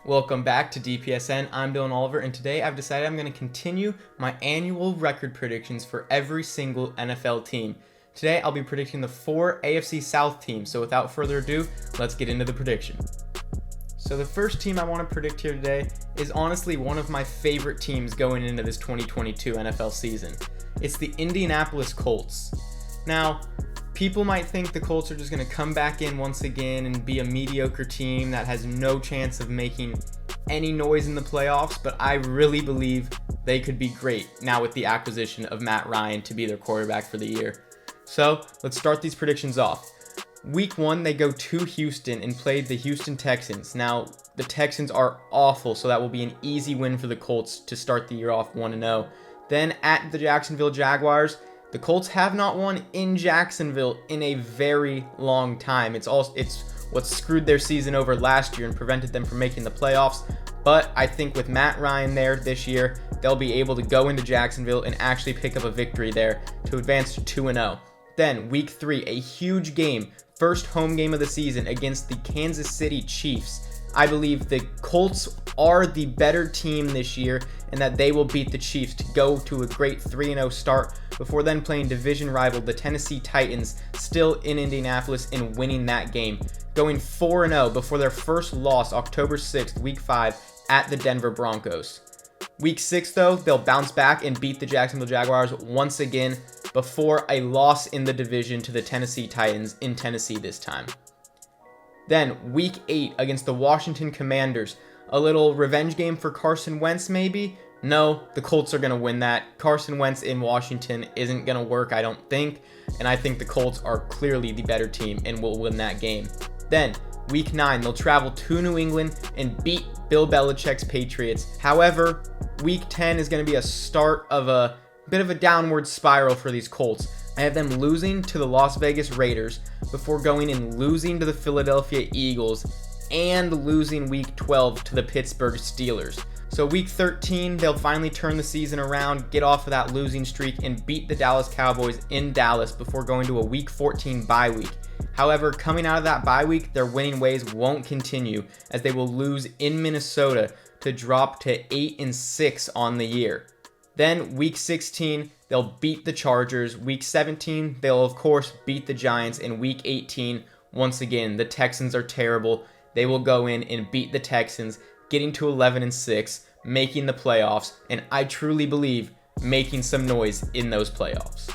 Welcome back to DPSN. I'm Dylan Oliver, and today I've decided I'm going to continue my annual record predictions for every single NFL team. Today I'll be predicting the 4 AFC South teams, so without further ado, let's get into the prediction. So the first team I want to predict here today is honestly one of my favorite teams going into this 2022 NFL season. It's the Indianapolis Colts. Now, people might think the Colts are just going to come back in once again and be a mediocre team that has no chance of making any noise in the playoffs, but I really believe they could be great now with the acquisition of Matt Ryan to be their quarterback for the year. So let's start these predictions off. Week 1, they go to Houston and played the Houston Texans. Now, the Texans are awful, so that will be an easy win for the Colts to start the year off 1-0. Then at the Jacksonville Jaguars, the Colts have not won in Jacksonville in a very long time. It's what screwed their season over last year and prevented them from making the playoffs. But I think with Matt Ryan there this year, they'll be able to go into Jacksonville and actually pick up a victory there to advance to 2-0. Then week 3, a huge game, first home game of the season against the Kansas City Chiefs. I believe the Colts are the better team this year and that they will beat the Chiefs to go to a great 3-0 start before then playing division rival the Tennessee Titans still in Indianapolis and winning that game, going 4-0 before their first loss October 6th, week 5 at the Denver Broncos. Week 6 though, they'll bounce back and beat the Jacksonville Jaguars once again before a loss in the division to the Tennessee Titans in Tennessee this time. Then week 8 against the Washington Commanders, a little revenge game for Carson Wentz maybe? No, the Colts are going to win that. Carson Wentz in Washington isn't going to work, I don't think, and I think the Colts are clearly the better team and will win that game. Then week 9, they'll travel to New England and beat Bill Belichick's Patriots. However, week 10 is going to be a start of a bit of a downward spiral for these Colts. I have them losing to the Las Vegas Raiders before going and losing to the Philadelphia Eagles and losing week 12 to the Pittsburgh Steelers. So week 13, they'll finally turn the season around, get off of that losing streak, and beat the Dallas Cowboys in Dallas before going to a week 14 bye week. However, coming out of that bye week, their winning ways won't continue as they will lose in Minnesota to drop to 8-6 on the year. Then week 16, they'll beat the Chargers. Week 17, they'll of course beat the Giants. And week 18, once again, the Texans are terrible. They will go in and beat the Texans, getting to 11-6, making the playoffs, and I truly believe making some noise in those playoffs.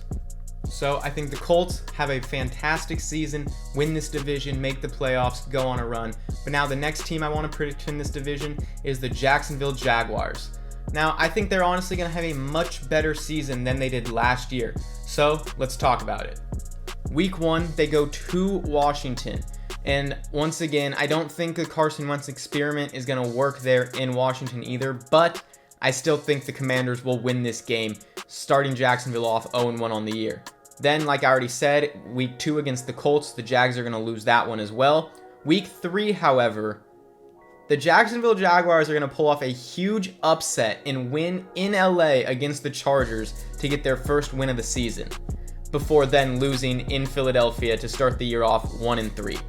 So I think the Colts have a fantastic season, win this division, make the playoffs, go on a run. But now the next team I want to predict in this division is the Jacksonville Jaguars. Now, I think they're honestly going to have a much better season than they did last year. So let's talk about it. Week 1, they go to Washington. And once again, I don't think the Carson Wentz experiment is going to work there in Washington either, but I still think the Commanders will win this game, starting Jacksonville off 0-1 on the year. Then, like I already said, week 2 against the Colts, the Jags are going to lose that one as well. Week 3, however, the Jacksonville Jaguars are going to pull off a huge upset and win in LA against the Chargers to get their first win of the season, before then losing in Philadelphia to start the year off 1-3.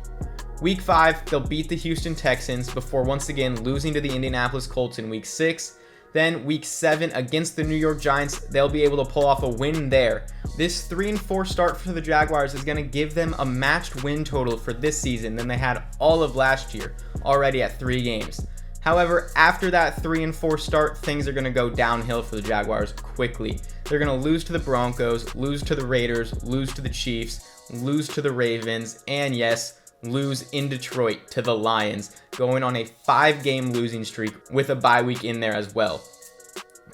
Week 5, they'll beat the Houston Texans before once again losing to the Indianapolis Colts in week 6. Then week 7 against the New York Giants, they'll be able to pull off a win there. This 3-4 start for the Jaguars is going to give them a matched win total for this season than they had all of last year, already at 3 games. However, after that 3-4 start, things are going to go downhill for the Jaguars quickly. They're going to lose to the Broncos, lose to the Raiders, lose to the Chiefs, lose to the Ravens, and yes, lose in Detroit to the Lions, going on a 5-game losing streak with a bye week in there as well.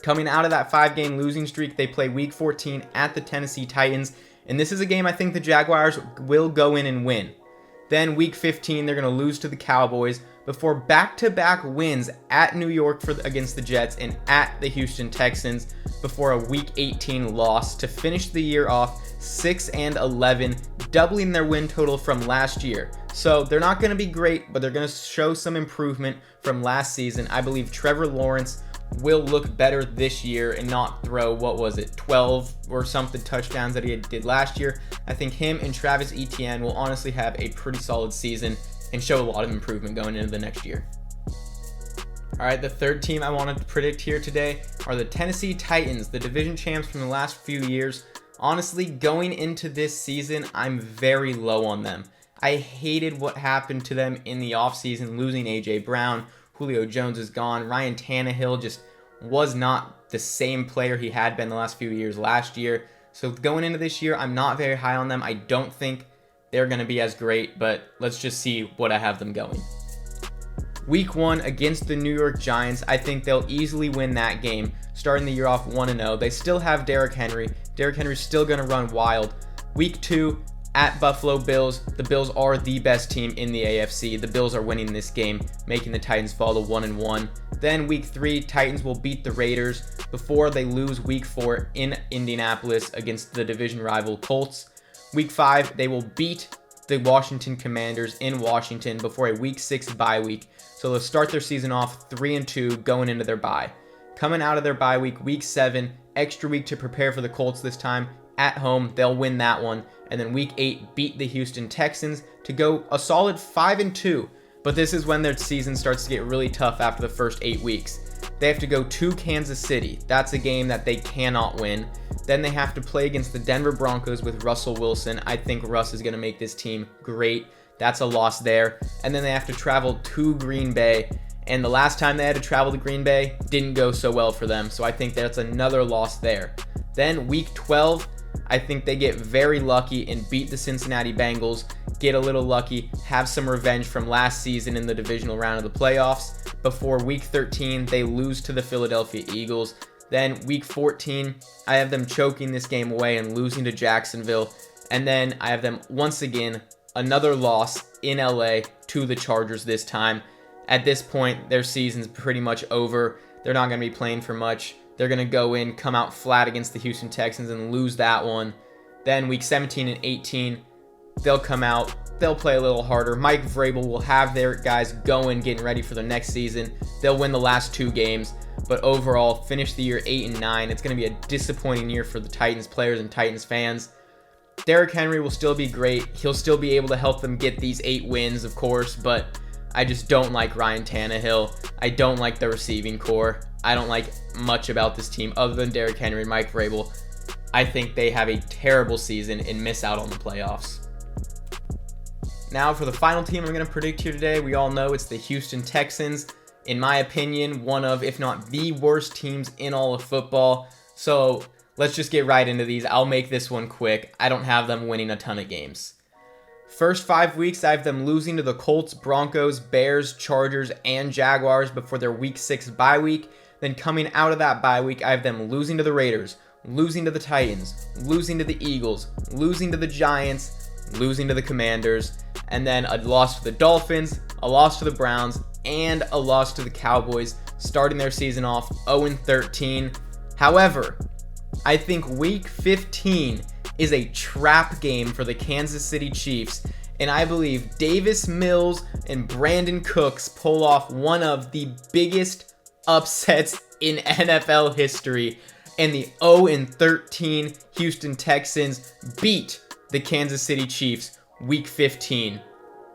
Coming out of that 5-game losing streak, they play week 14 at the Tennessee Titans, and this is a game I think the Jaguars will go in and win. Then week 15, they're going to lose to the Cowboys before back-to-back wins at New York against the Jets and at the Houston Texans before a week 18 loss to finish the year off 6-11, doubling their win total from last year. So they're not going to be great, but they're going to show some improvement from last season. I believe Trevor Lawrence will look better this year and not throw, 12 or something touchdowns that he did last year. I think him and Travis Etienne will honestly have a pretty solid season and show a lot of improvement going into the next year. All right, the third team I wanted to predict here today are the Tennessee Titans, the division champs from the last few years. Honestly, going into this season, I'm very low on them. I hated what happened to them in the offseason, losing A.J. Brown. Julio Jones is gone. Ryan Tannehill just was not the same player he had been the last few years last year. So going into this year, I'm not very high on them. I don't think they're going to be as great, but let's just see what I have them going. Week 1 against the New York Giants, I think they'll easily win that game, starting the year off 1-0. They still have Derrick Henry. Derrick Henry's still going to run wild. Week 2 at Buffalo Bills. The Bills are the best team in the AFC. The Bills are winning this game, making the Titans fall to 1-1. Then week 3, Titans will beat the Raiders before they lose week 4 in Indianapolis against the division rival Colts. Week 5, they will beat the Washington Commanders in Washington before a week 6 bye week. So they'll start their season off 3-2 going into their bye. Coming out of their bye week, week 7, extra week to prepare for the Colts this time. At home, they'll win that one. And then week 8, beat the Houston Texans to go a solid 5-2. But this is when their season starts to get really tough after the first 8 weeks. They have to go to Kansas City. That's a game that they cannot win. Then they have to play against the Denver Broncos with Russell Wilson. I think Russ is going to make this team great. That's a loss there. And then they have to travel to Green Bay. And the last time they had to travel to Green Bay didn't go so well for them. So I think that's another loss there. Then week 12, I think they get very lucky and beat the Cincinnati Bengals, get a little lucky, have some revenge from last season in the divisional round of the playoffs. Before week 13, they lose to the Philadelphia Eagles. Then week 14, I have them choking this game away and losing to Jacksonville. And then I have them once again, another loss in LA to the Chargers this time. At this point, their season's pretty much over. They're not going to be playing for much. They're going to go in, come out flat against the Houston Texans and lose that one. Then week 17 and 18, they'll come out. They'll play a little harder. Mike Vrabel will have their guys going, getting ready for the next season. They'll win the last 2 games. But overall, finish the year 8-9. It's going to be a disappointing year for the Titans players and Titans fans. Derrick Henry will still be great. He'll still be able to help them get these 8 wins, of course, but I just don't like Ryan Tannehill. I don't like the receiving core. I don't like much about this team other than Derrick Henry and Mike Vrabel. I think they have a terrible season and miss out on the playoffs. Now for the final team I'm going to predict here today, we all know it's the Houston Texans. In my opinion, one of, if not the worst teams in all of football. So let's just get right into these. I'll make this one quick. I don't have them winning a ton of games. First 5 weeks, I have them losing to the Colts, Broncos, Bears, Chargers, and Jaguars before their week 6 bye week. Then coming out of that bye week, I have them losing to the Raiders, losing to the Titans, losing to the Eagles, losing to the Giants, losing to the Commanders, and then a loss to the Dolphins, a loss to the Browns, and a loss to the Cowboys, starting their season off 0-13. However, I think week 15 is a trap game for the Kansas City Chiefs, and I believe Davis Mills and Brandon Cooks pull off one of the biggest upsets in NFL history, and the 0-13 Houston Texans beat the Kansas City Chiefs week 15.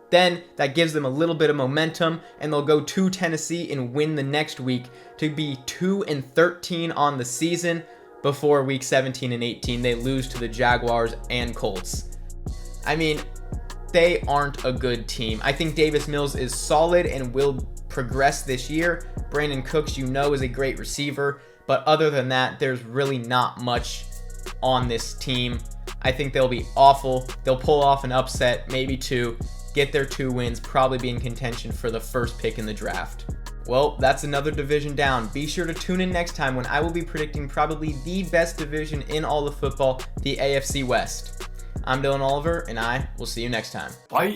Then that gives them a little bit of momentum, and they'll go to Tennessee and win the next week to be 2-13 on the season. Before week 17 and 18, they lose to the Jaguars and Colts. I mean, they aren't a good team. I think Davis Mills is solid and will progress this year. Brandon Cooks, is a great receiver. But other than that, there's really not much on this team. I think they'll be awful. They'll pull off an upset, maybe 2. Get their 2 wins, probably be in contention for the first pick in the draft. Well, that's another division down. Be sure to tune in next time when I will be predicting probably the best division in all of football, the AFC West. I'm Dylan Oliver, and I will see you next time. Bye.